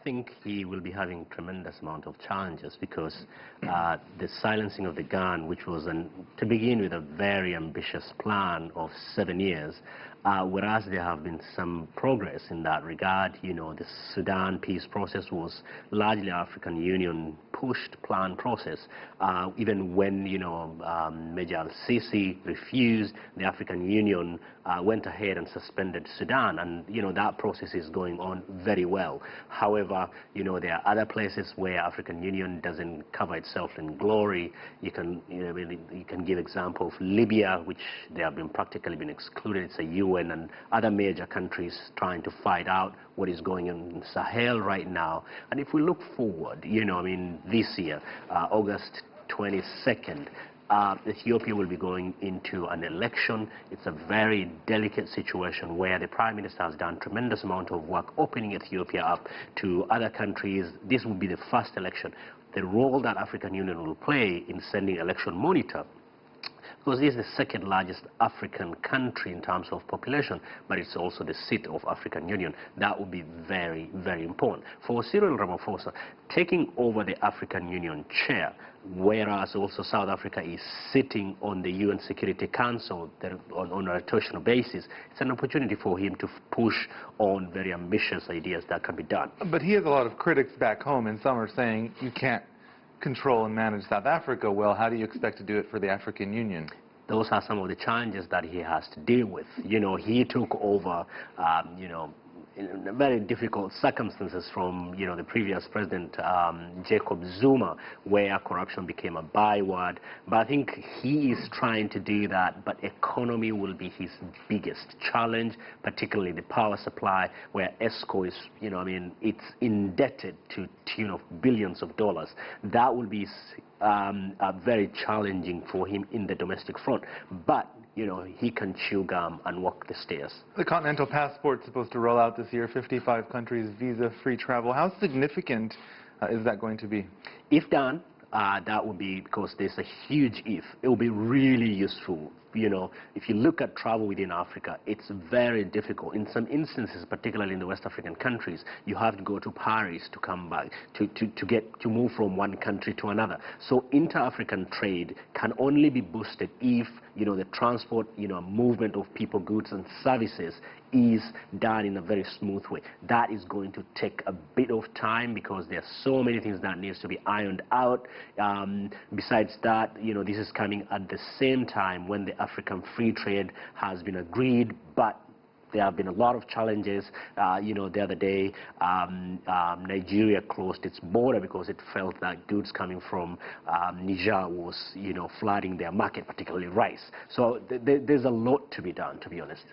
think he will be having tremendous amount of challenges because the silencing of the gun, which was, to begin with, a very ambitious plan of 7 years, whereas there have been some progress in that regard. You know, the Sudan peace process was largely African Union pushed plan process. Even when, you know, Major al-Sisi refused, the African Union went ahead and suspended Sudan, and, you know, that process is going on very well. However, you know, there are other places where African Union doesn't cover itself in glory. You can give example of Libya, which they have been practically been excluded. It's a UN and other major countries trying to fight out what is going on in Sahel right now. And if we look forward, you know, I mean, this year, August 22nd, Ethiopia will be going into an election. It's a very delicate situation where the Prime Minister has done tremendous amount of work opening Ethiopia up to other countries. This will be the first election. The role that African Union will play in sending election monitor, because this is the second largest African country in terms of population, but it's also the seat of African Union. That would be very, very important. For Cyril Ramaphosa, taking over the African Union chair, whereas also South Africa is sitting on the UN Security Council on a rotational basis, it's an opportunity for him to push on very ambitious ideas that can be done. But he has a lot of critics back home, and some are saying you can't control and manage South Africa well. How do you expect to do it for the African Union? Those are some of the challenges that he has to deal with. You know, he took over, you know, in very difficult circumstances from, you know, the previous president, Jacob Zuma, where corruption became a byword. But I think he is trying to do that, but economy will be his biggest challenge, particularly the power supply, where ESCO is, you know, I mean, it's indebted to tune of billions of dollars. That will be very challenging for him in the domestic front. But you know, he can chew gum and walk the stairs. The Continental Passport is supposed to roll out this year, 55 countries, visa-free travel. How significant is that going to be? If done, that would be, because there's a huge if, it will be really useful. You know, if you look at travel within Africa, it's very difficult. In some instances, particularly in the West African countries, you have to go to Paris to come back, to move from one country to another. So inter-African trade can only be boosted if, you know, the transport, you know, movement of people, goods and services is done in a very smooth way. That is going to take a bit of time because there are so many things that needs to be ironed out. Besides that, you know, this is coming at the same time when the African free trade has been agreed, but there have been a lot of challenges. You know, the other day, Nigeria closed its border because it felt that goods coming from Niger was, you know, flooding their market, particularly rice. So there's a lot to be done, to be honest.